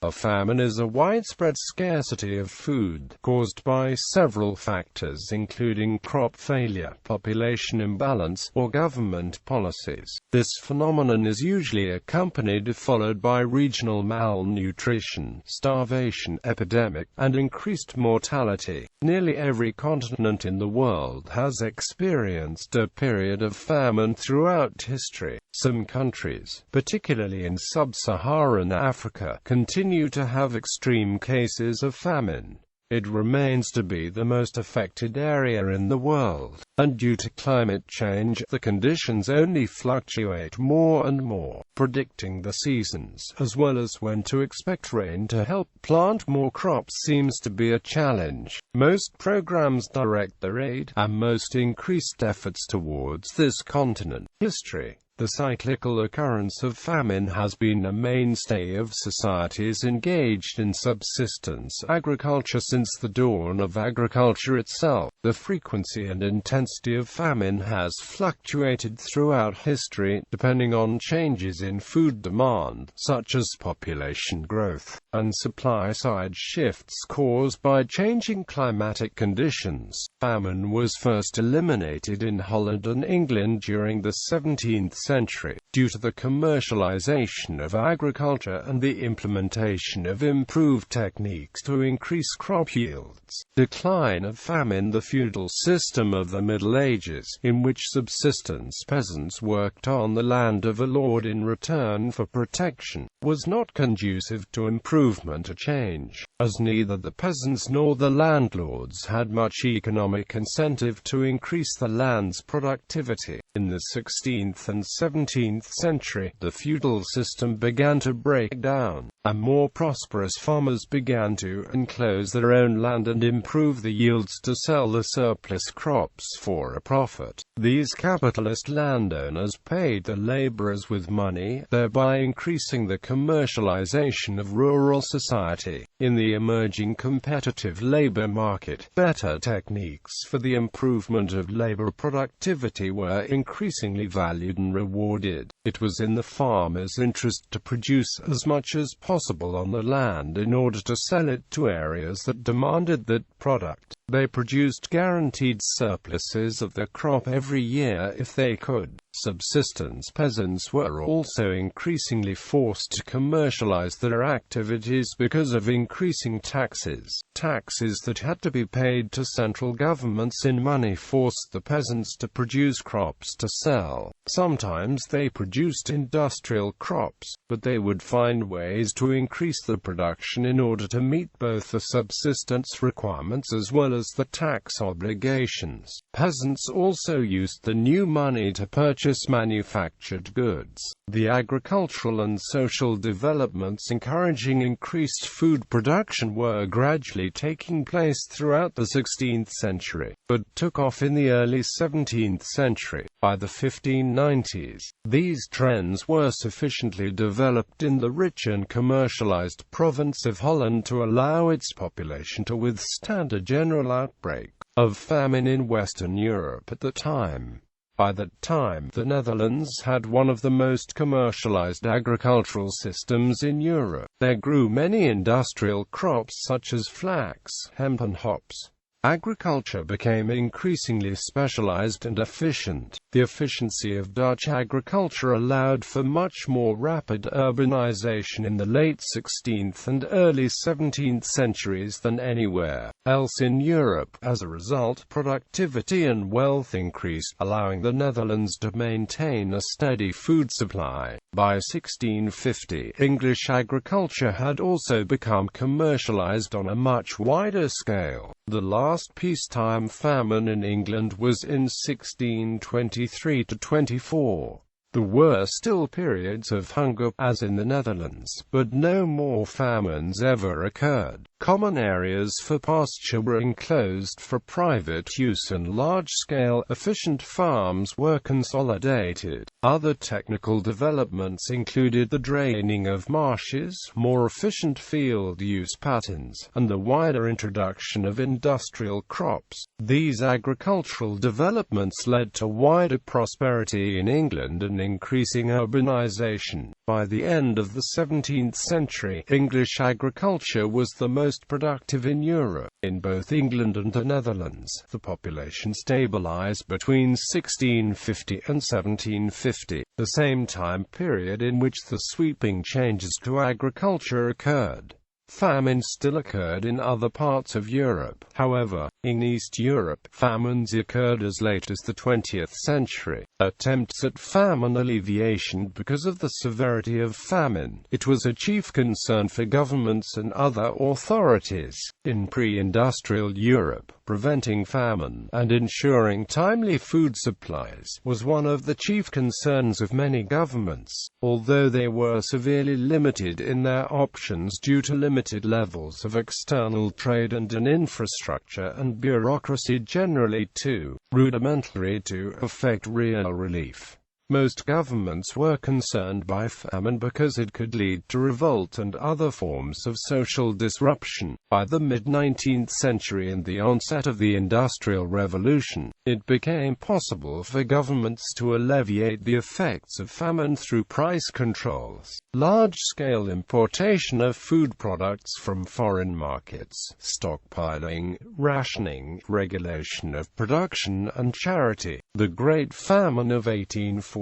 A famine is a widespread scarcity of food, caused by several factors including crop failure, population imbalance, or government policies. This phenomenon is usually accompanied or followed by regional malnutrition, starvation, epidemic, and increased mortality. Nearly every continent in the world has experienced a period of famine throughout history. Some countries, particularly in sub-Saharan Africa, continue to have extreme cases of famine. It remains to be the most affected area in the world, and due to climate change, the conditions only fluctuate more and more. Predicting the seasons, as well as when to expect rain to help plant more crops, seems to be a challenge. Most programs direct their aid, and most increased efforts towards this continent. History. The cyclical occurrence of famine has been a mainstay of societies engaged in subsistence agriculture since the dawn of agriculture itself. The frequency and intensity of famine has fluctuated throughout history, depending on changes in food demand, such as population growth, and supply-side shifts caused by changing climatic conditions. Famine was first eliminated in Holland and England during the 17th century, due to the commercialization of agriculture and the implementation of improved techniques to increase crop yields. Decline of famine. The feudal system of the Middle Ages, in which subsistence peasants worked on the land of a lord in return for protection, was not conducive to improvement or change, as neither the peasants nor the landlords had much economic incentive to increase the land's productivity. In the 16th and 17th century, the feudal system began to break down, and more prosperous farmers began to enclose their own land and improve the yields to sell the surplus crops for a profit. These capitalist landowners paid the laborers with money, thereby increasing the commercialization of rural society. In the emerging competitive labor market, better techniques for the improvement of labor productivity were increasingly valued and rewarded. It was in the farmer's interest to produce as much as possible on the land in order to sell it to areas that demanded that product. They produced guaranteed surpluses of their crop every year if they could. Subsistence peasants were also increasingly forced to commercialize their activities because of increasing taxes. Taxes that had to be paid to central governments in money forced the peasants to produce crops to sell. Sometimes they produced industrial crops, but they would find ways to increase the production in order to meet both the subsistence requirements as well as the tax obligations. Peasants also used the new money to purchase manufactured goods. The agricultural and social developments encouraging increased food production were gradually taking place throughout the 16th century, but took off in the early 17th century. By the 1590s, these trends were sufficiently developed in the rich and commercialized province of Holland to allow its population to withstand a general outbreak of famine in Western Europe at the time. By that time, the Netherlands had one of the most commercialized agricultural systems in Europe. There grew many industrial crops such as flax, hemp and hops. Agriculture became increasingly specialized and efficient. The efficiency of Dutch agriculture allowed for much more rapid urbanization in the late 16th and early 17th centuries than anywhere else in Europe. As a result, productivity and wealth increased, allowing the Netherlands to maintain a steady food supply. By 1650, English agriculture had also become commercialized on a much wider scale. The last peacetime famine in England was in 1623–24. There were still periods of hunger, as in the Netherlands, but no more famines ever occurred. Common areas for pasture were enclosed for private use and large-scale, efficient farms were consolidated. Other technical developments included the draining of marshes, more efficient field use patterns, and the wider introduction of industrial crops. These agricultural developments led to wider prosperity in England and and increasing urbanization. By the end of the 17th century, English agriculture was the most productive in Europe. In both England and the Netherlands, the population stabilized between 1650 and 1750, the same time period in which the sweeping changes to agriculture occurred. Famine still occurred in other parts of Europe. However, in East Europe, famines occurred as late as the 20th century. Attempts at famine alleviation because of the severity of famine. It was a chief concern for governments and other authorities. In pre-industrial Europe, preventing famine and ensuring timely food supplies was one of the chief concerns of many governments, although they were severely limited in their options due to limited levels of external trade and an infrastructure and bureaucracy generally too rudimentary to effect real relief. Most governments were concerned by famine because it could lead to revolt and other forms of social disruption. By the mid-19th century and the onset of the Industrial Revolution, it became possible for governments to alleviate the effects of famine through price controls, large-scale importation of food products from foreign markets, stockpiling, rationing, regulation of production and charity. The Great Famine of 1845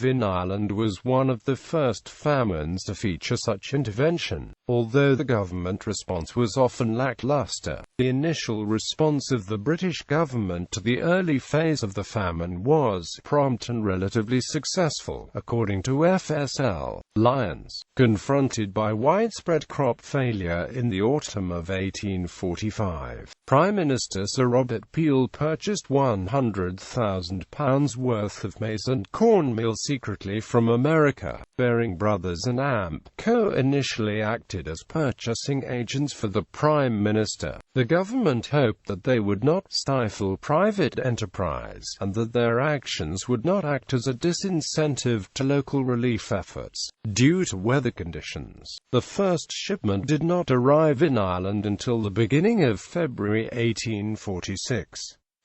in Ireland was one of the first famines to feature such intervention. Although the government response was often lackluster, the initial response of the British government to the early phase of the famine was prompt and relatively successful, according to FSL. Lyons, confronted by widespread crop failure in the autumn of 1845, Prime Minister Sir Robert Peel purchased £100,000 worth of maize and cornmeal secretly from America. Baring Brothers and Amp Co. initially acted as purchasing agents for the Prime Minister. The government hoped that they would not stifle private enterprise, and that their actions would not act as a disincentive to local relief efforts. Due to weather conditions, the first shipment did not arrive in Ireland until the beginning of February 1846.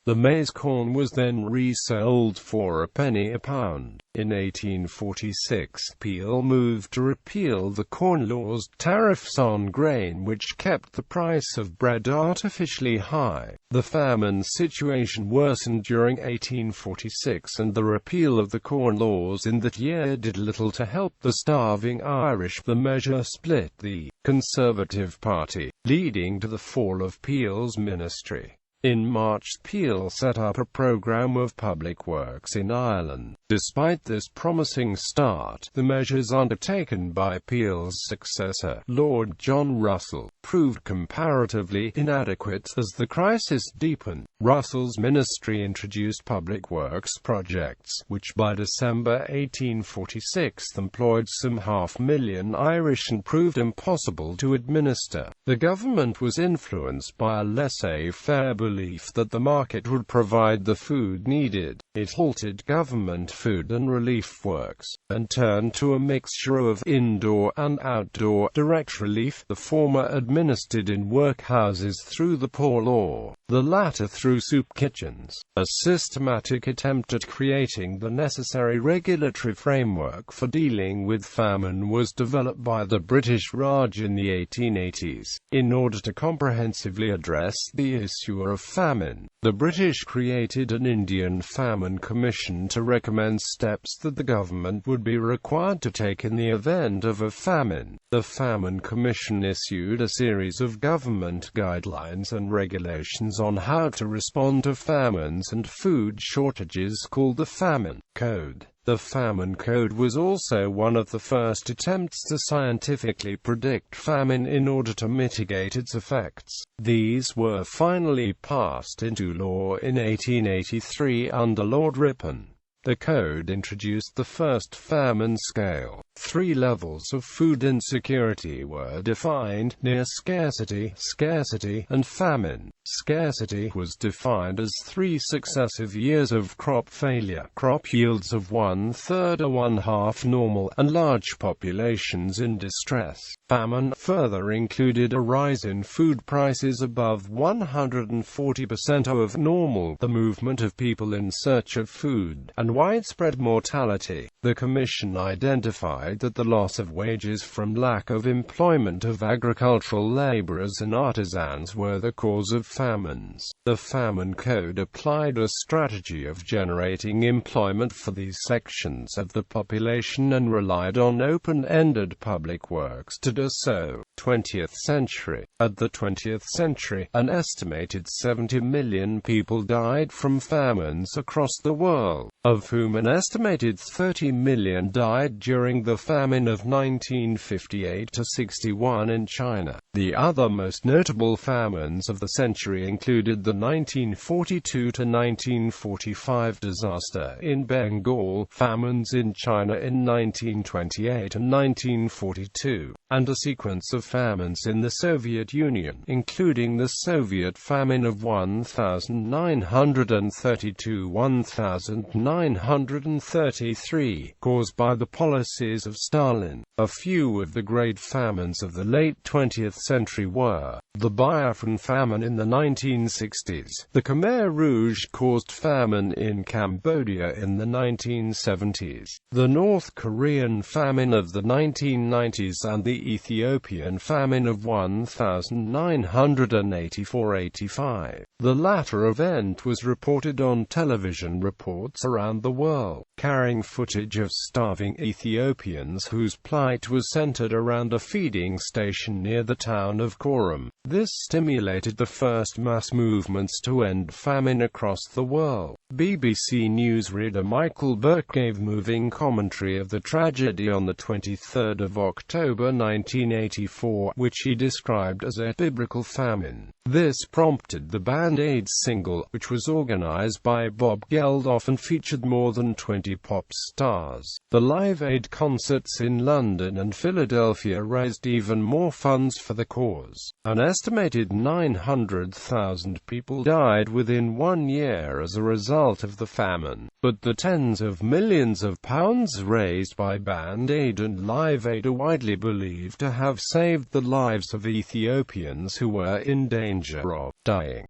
The maize corn was then resold for a penny a pound. In 1846, Peel moved to repeal the Corn Laws tariffs on grain, which kept the price of bread artificially high. The famine situation worsened during 1846, and the repeal of the Corn Laws in that year did little to help the starving Irish. The measure split the Conservative Party, leading to the fall of Peel's ministry. In March, Peel set up a programme of public works in Ireland. Despite this promising start, the measures undertaken by Peel's successor, Lord John Russell, proved comparatively inadequate as the crisis deepened. Russell's ministry introduced public works projects, which by December 1846 employed some 500,000 Irish and proved impossible to administer. The government was influenced by a laissez-faire belief that the market would provide the food needed. It halted government food and relief works, and turned to a mixture of indoor and outdoor direct relief, the former administered in workhouses through the Poor Law, the latter through soup kitchens. A systematic attempt at creating the necessary regulatory framework for dealing with famine was developed by the British Raj in the 1880s. In order to comprehensively address the issue of famine, the British created an Indian Famine Commission to recommend steps that the government would be required to take in the event of a famine. The Famine Commission issued a series of government guidelines and regulations on how to respond to famines and food shortages called the Famine Code. The Famine Code was also one of the first attempts to scientifically predict famine in order to mitigate its effects. These were finally passed into law in 1883 under Lord Ripon. The code introduced the first famine scale. 3 levels of food insecurity were defined: near scarcity, scarcity, and famine. Scarcity was defined as 3 successive years of crop failure, crop yields of 1/3 or 1/2 normal, and large populations in distress. Famine further included a rise in food prices above 140% of normal, the movement of people in search of food, and widespread mortality. The Commission identified that the loss of wages from lack of employment of agricultural laborers and artisans were the cause of famines. The Famine Code applied a strategy of generating employment for these sections of the population and relied on open-ended public works to do so. 20th century. At the 20th century, an estimated 70 million people died from famines across the world, of whom an estimated 30 million died during the famine of 1958–61 in China. The other most notable famines of the century included the 1942–1945 disaster in Bengal, famines in China in 1928 and 1942, and a sequence of famines in the Soviet Union, including the Soviet famine of 1932–1933, caused by the policies of Stalin. A few of the great famines of the late 20th century were the Biafran famine in the 1960s, the Khmer Rouge-caused famine in Cambodia in the 1970s, the North Korean famine of the 1990s and the Ethiopian famine of 1984–85. The latter event was reported on television reports around the world, carrying footage of starving Ethiopians whose plight was centered around a feeding station near the town of Korum. This stimulated the first mass movements to end famine across the world. BBC News reader Michael Burke gave moving commentary of the tragedy on 23 October 1984, which he described as a biblical famine. This prompted the Band Aid single, which was organized by Bob Geldof and featured more than 20 pop stars. The Live Aid concerts in London and Philadelphia raised even more funds for the cause. An estimated 900,000 people died within 1 year as a result of the famine, but the tens of millions of pounds raised by Band Aid and Live Aid are widely believed to have saved the lives of Ethiopians who were in danger of dying.